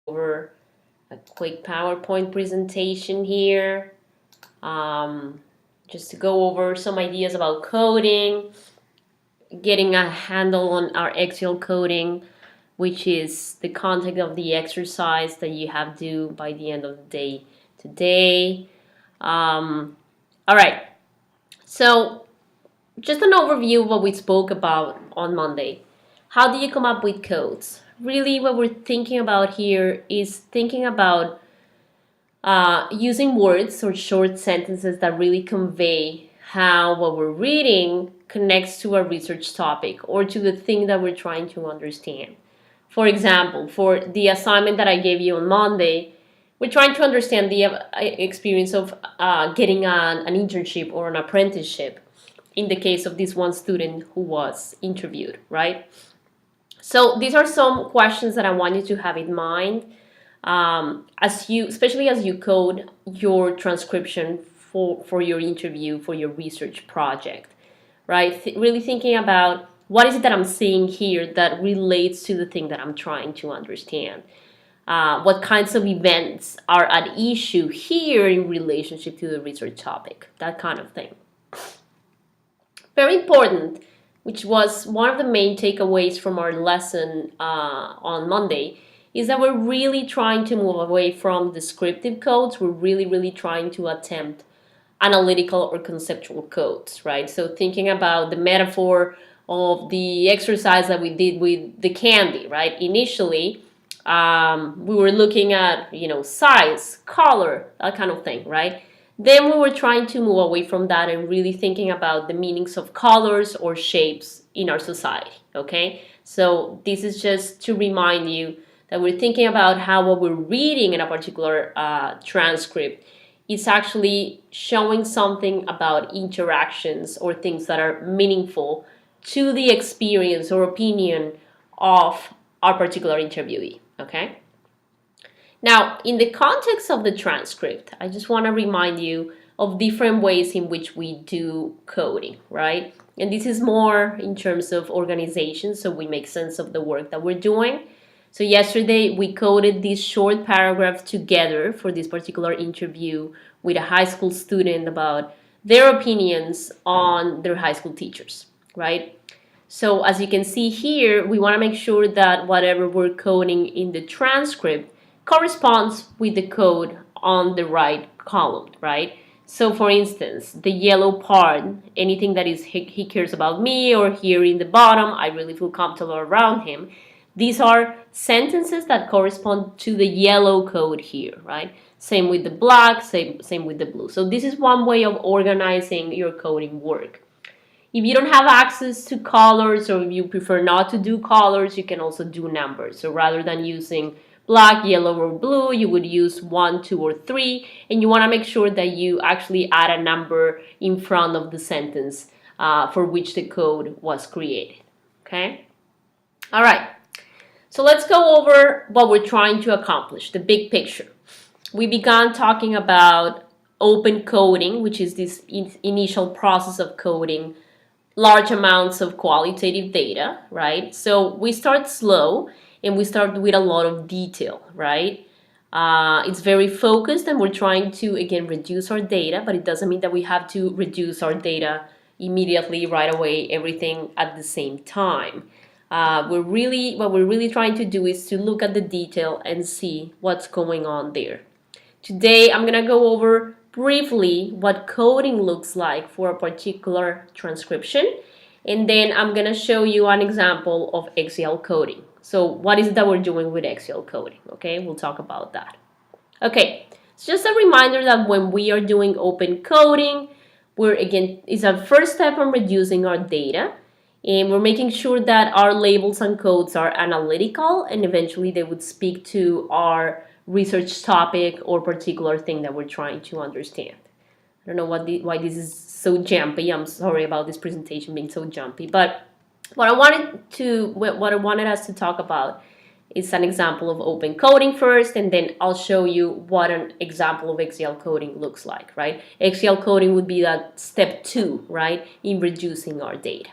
over a quick PowerPoint presentation here, just to go over some ideas about coding, getting a handle on our axial coding, which is the content of the exercise that you have to do by the end of the day today. All right, so just an overview of what we spoke about on Monday. How do you come up with codes? Really, what we're thinking about here is thinking about using words or short sentences that really convey how what we're reading connects to a research topic or to the thing that we're trying to understand. For example, for the assignment that I gave you on Monday, we're trying to understand the experience of getting an internship or an apprenticeship in the case of this one student who was interviewed, right? So these are some questions that I want you to have in mind especially as you code your transcription for your interview, for your research project, right? Really thinking about what is it that I'm seeing here that relates to the thing that I'm trying to understand. What kinds of events are at issue here in relationship to the research topic, that kind of thing. Very important, which was one of the main takeaways from our lesson on Monday, is that we're really trying to move away from descriptive codes. We're really trying to attempt analytical or conceptual codes, right? So thinking about the metaphor of the exercise that we did with the candy, right? Initially, we were looking at, size, color, that kind of thing, right? Then we were trying to move away from that and really thinking about the meanings of colors or shapes in our society, okay? So this is just to remind you that we're thinking about how what we're reading in a particular transcript is actually showing something about interactions or things that are meaningful to the experience or opinion of our particular interviewee, okay? Now, in the context of the transcript, I just want to remind you of different ways in which we do coding, right? And this is more in terms of organization, so we make sense of the work that we're doing. So yesterday, we coded this short paragraph together for this particular interview with a high school student about their opinions on their high school teachers, right? So as you can see here, we want to make sure that whatever we're coding in the transcript corresponds with the code on the right column, right? So for instance, the yellow part, anything that is he cares about me, or here in the bottom, I really feel comfortable around him. These are sentences that correspond to the yellow code here, right? Same with the black, same with the blue. So this is one way of organizing your coding work. If you don't have access to colors, or if you prefer not to do colors, you can also do numbers. So rather than using black, yellow, or blue, you would use 1, 2, or 3, and you want to make sure that you actually add a number in front of the sentence for which the code was created, okay? All right, so let's go over what we're trying to accomplish, the big picture. We began talking about open coding, which is this initial process of coding large amounts of qualitative data, right? So we start slow and we start with a lot of detail, right? It's very focused and we're trying to, again, reduce our data, but it doesn't mean that we have to reduce our data immediately, right away, everything at the same time. What we're really trying to do is to look at the detail and see what's going on there. Today, I'm gonna go over briefly what coding looks like for a particular transcription, and then I'm gonna show you an example of axial coding. So what is it that we're doing with axial coding? Okay, we'll talk about that. Okay, it's just a reminder that when we are doing open coding, it's a first step on reducing our data, and we're making sure that our labels and codes are analytical, and eventually they would speak to our research topic or particular thing that we're trying to understand. I don't know why this is so jumpy. I'm sorry about this presentation being so jumpy, but what I wanted us to talk about is an example of open coding first, and then I'll show you what an example of axial coding looks like, right? Axial coding would be that step 2, right, in reducing our data.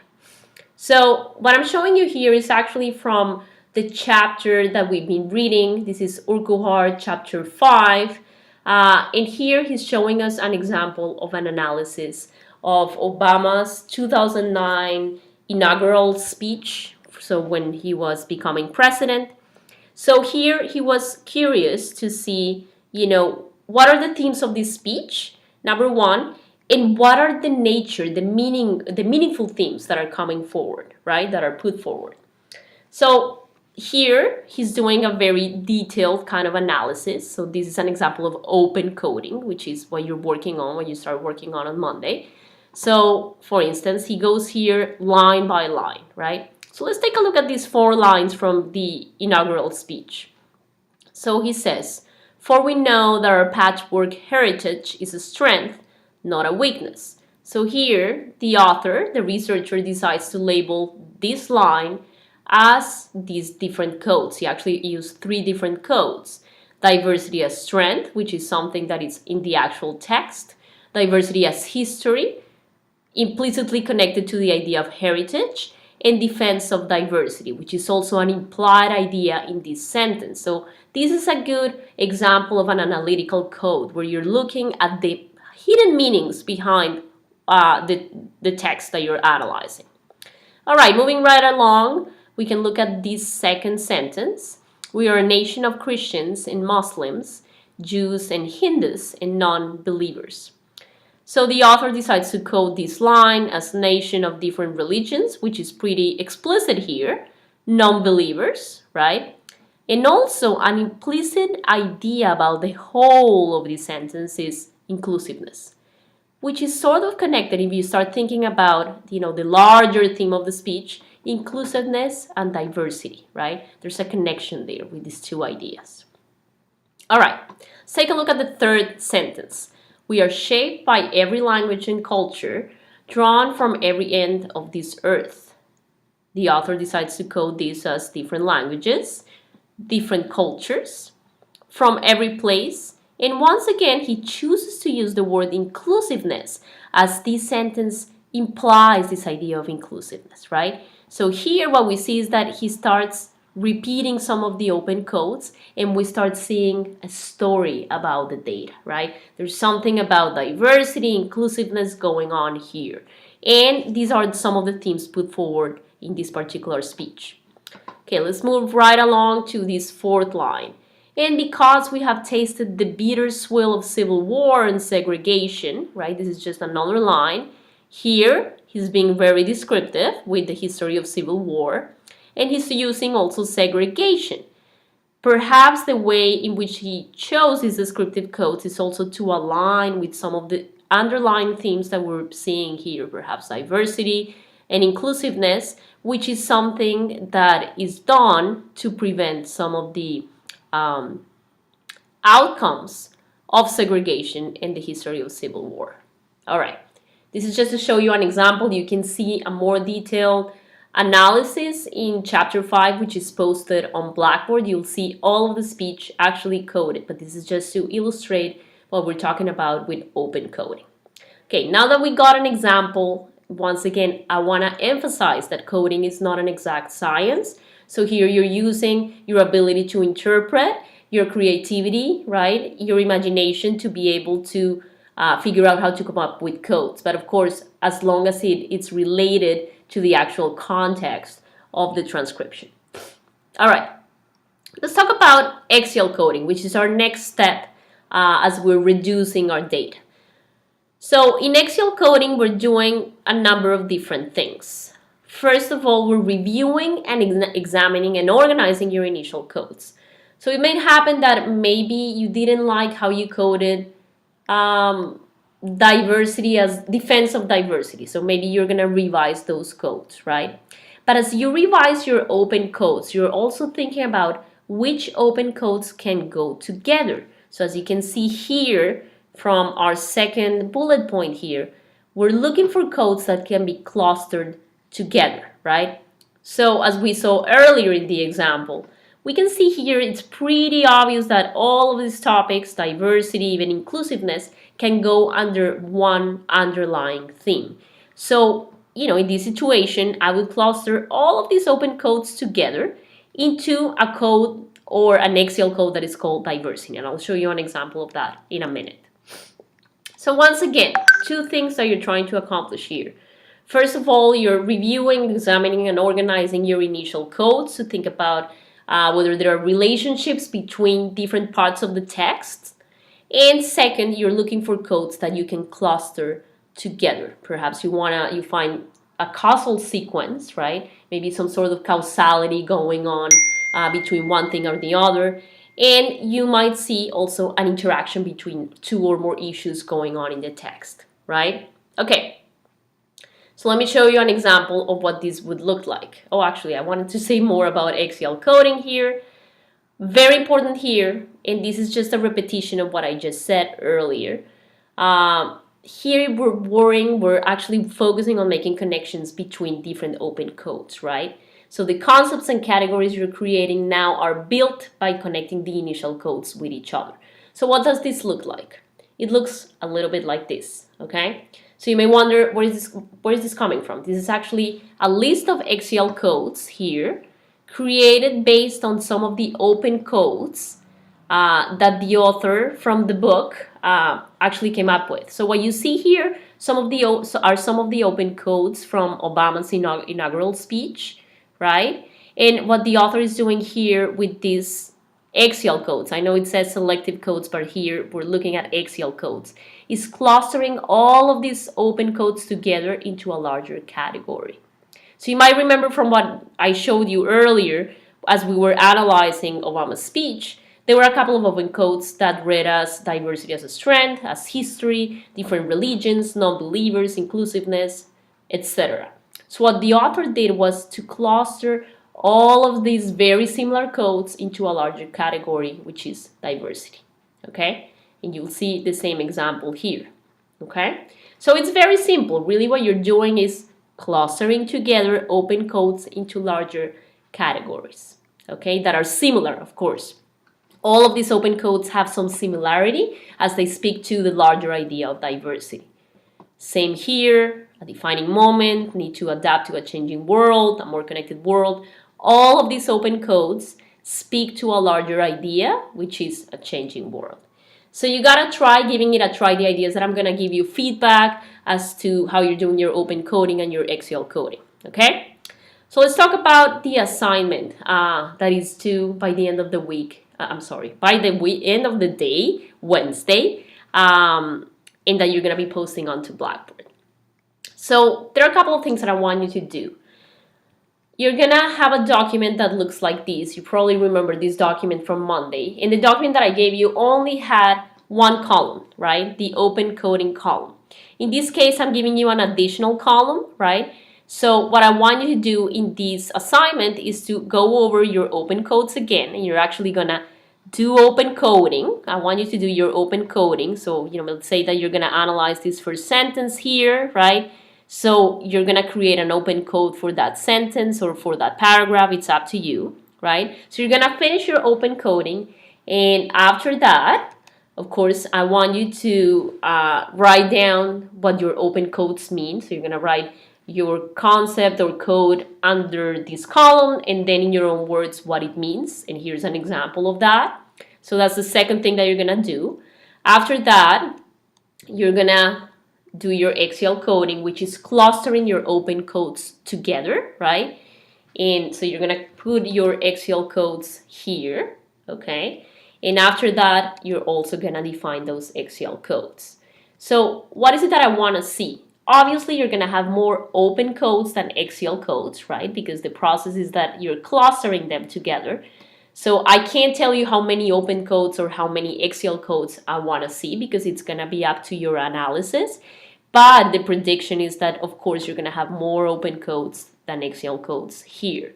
So what I'm showing you here is actually from the chapter that we've been reading. This is Urquhart, chapter 5. And here he's showing us an example of an analysis of Obama's 2009 inaugural speech, so when he was becoming president. So here he was curious to see, what are the themes of this speech, number one, and what are the nature, the meaningful themes that are coming forward, right, that are put forward. So here he's doing a very detailed kind of analysis. So this is an example of open coding, which is what you're working on when you start working on Monday. So for instance, he goes here line by line, right? So let's take a look at these 4 lines from the inaugural speech. So he says, "For we know that our patchwork heritage is a strength, not a weakness." So here, the author, the researcher, decides to label this line as these different codes. He actually used 3 different codes. Diversity as strength, which is something that is in the actual text. Diversity as history, implicitly connected to the idea of heritage. And defense of diversity, which is also an implied idea in this sentence. So this is a good example of an analytical code where you're looking at the hidden meanings behind the text that you're analyzing. All right, moving right along, we can look at this second sentence. "We are a nation of Christians and Muslims, Jews and Hindus, and non-believers." So the author decides to code this line as nation of different religions, which is pretty explicit here, non-believers, right? And also an implicit idea about the whole of this sentence is inclusiveness, which is sort of connected if you start thinking about, the larger theme of the speech, inclusiveness and diversity, right? There's a connection there with these 2 ideas. All right, let's take a look at the third sentence. "We are shaped by every language and culture drawn from every end of this earth." The author decides to code this as different languages, different cultures, from every place. And once again, he chooses to use the word inclusiveness as this sentence implies this idea of inclusiveness, right? So here what we see is that he starts repeating some of the open codes, and we start seeing a story about the data, right? There's something about diversity, inclusiveness going on here. And these are some of the themes put forward in this particular speech. Okay, let's move right along to this 4th line. "And because we have tasted the bitter swill of civil war and segregation," right? This is just another line. Here, he's being very descriptive with the history of civil war. And he's using also segregation. Perhaps the way in which he chose his descriptive codes is also to align with some of the underlying themes that we're seeing here, perhaps diversity and inclusiveness, which is something that is done to prevent some of the outcomes of segregation in the history of civil war. All right, this is just to show you an example. You can see a more detailed analysis in chapter 5, which is posted on Blackboard. You'll see all of the speech actually coded, but this is just to illustrate what we're talking about with open coding. Okay, now that we got an example, once again, I want to emphasize that coding is not an exact science. So here you're using your ability to interpret, your creativity, right, your imagination to be able to figure out how to come up with codes. But of course, as long as it's related to the actual context of the transcription. All right, let's talk about axial coding, which is our next step as we're reducing our data. So in axial coding, we're doing a number of different things. First of all, we're reviewing and examining and organizing your initial codes. So it may happen that maybe you didn't like how you coded diversity as defense of diversity. So maybe you're going to revise those codes, right? But as you revise your open codes, you're also thinking about which open codes can go together. So as you can see here from our second bullet point here, we're looking for codes that can be clustered together, right? So as we saw earlier in the example, we can see here it's pretty obvious that all of these topics, diversity, even inclusiveness, can go under one underlying theme. So, in this situation, I would cluster all of these open codes together, into a code or an axial code that is called diversity. And I'll show you an example of that in a minute. So once again, two things that you're trying to accomplish here. First of all, you're reviewing, examining, and organizing your initial codes to think about whether there are relationships between different parts of the text. And second, you're looking for codes that you can cluster together. Perhaps you find a causal sequence, right? Maybe some sort of causality going on between one thing or the other. And you might see also an interaction between two or more issues going on in the text, right? Okay. So let me show you an example of what this would look like. Oh, actually, I wanted to say more about axial coding here. Very important here, and this is just a repetition of what I just said earlier. Here we're actually focusing on making connections between different open codes, right? So the concepts and categories you're creating now are built by connecting the initial codes with each other. So what does this look like? It looks a little bit like this, okay? So you may wonder, where is this coming from? This is actually a list of axial codes here, created based on some of the open codes that the author from the book actually came up with. So what you see here, some of the open codes from Obama's inaugural speech, right? And what the author is doing here with these axial codes, I know it says selective codes, but here we're looking at axial codes, is clustering all of these open codes together into a larger category. So you might remember from what I showed you earlier, as we were analyzing Obama's speech, there were a couple of open codes that read as diversity as a strength, as history, different religions, non-believers, inclusiveness, etc. So what the author did was to cluster all of these very similar codes into a larger category, which is diversity, okay? And you'll see the same example here, okay? So it's very simple. Really what you're doing is clustering together open codes into larger categories, okay, that are similar, of course. All of these open codes have some similarity as they speak to the larger idea of diversity. Same here, a defining moment, need to adapt to a changing world, a more connected world. All of these open codes speak to a larger idea, which is a changing world. So you gotta try giving it a try, the ideas that I'm gonna give you feedback as to how you're doing your open coding and your axial coding, okay? So let's talk about the assignment that is due by the end of the week. By the end of the day, Wednesday, and that you're gonna be posting onto Blackboard. So there are a couple of things that I want you to do. You're gonna have a document that looks like this. You probably remember this document from Monday. And the document that I gave you only had one column, right? The open coding column. In this case, I'm giving you an additional column, right? So what I want you to do in this assignment is to go over your open codes again, and you're actually gonna do open coding. I want you to do your open coding. So, let's say that you're gonna analyze this first sentence here, right? So you're gonna create an open code for that sentence or for that paragraph. It's up to you, right? So you're gonna finish your open coding, and after that, of course, I want you to write down what your open codes mean. So you're gonna write your concept or code under this column, and then in your own words what it means. And here's an example of that. So that's the second thing that you're gonna do. After that, you're gonna do your axial coding, which is clustering your open codes together, right? And so you're gonna put your axial codes here, okay? And after that, you're also gonna define those axial codes. So what is it that I wanna see? Obviously, you're gonna have more open codes than axial codes, right? Because the process is that you're clustering them together. So I can't tell you how many open codes or how many axial codes I wanna see, because it's gonna be up to your analysis. But the prediction is that, of course, you're going to have more open codes than axial codes here.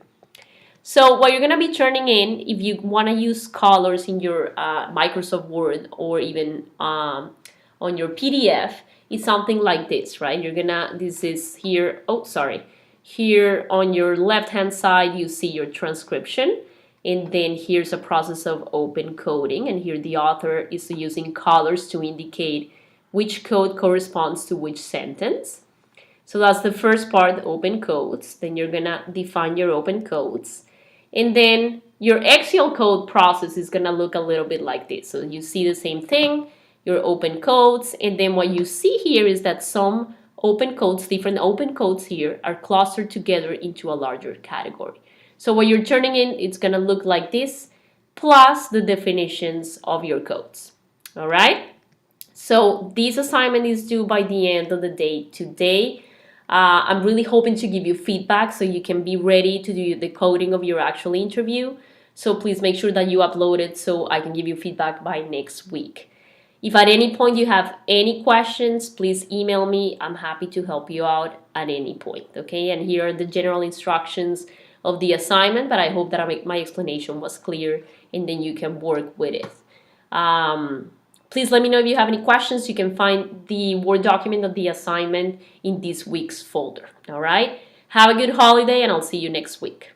So what you're going to be turning in, if you want to use colors in your Microsoft Word or even on your PDF, is something like this, right? This is here, here on your left-hand side, you see your transcription. And then here's a process of open coding. And here the author is using colors to indicate which code corresponds to which sentence. So that's the first part, open codes. Then you're gonna define your open codes. And then your axial code process is going to look a little bit like this. So you see the same thing, your open codes, and then what you see here is that some open codes, different open codes here, are clustered together into a larger category. So what you're turning in, it's going to look like this, plus the definitions of your codes. All right? So this assignment is due by the end of the day today. I'm really hoping to give you feedback so you can be ready to do the coding of your actual interview. So please make sure that you upload it so I can give you feedback by next week. If at any point you have any questions, please email me. I'm happy to help you out at any point, okay? And here are the general instructions of the assignment, but I hope that my explanation was clear and then you can work with it. Please let me know if you have any questions. You can find the Word document of the assignment in this week's folder, all right? Have a good holiday, and I'll see you next week.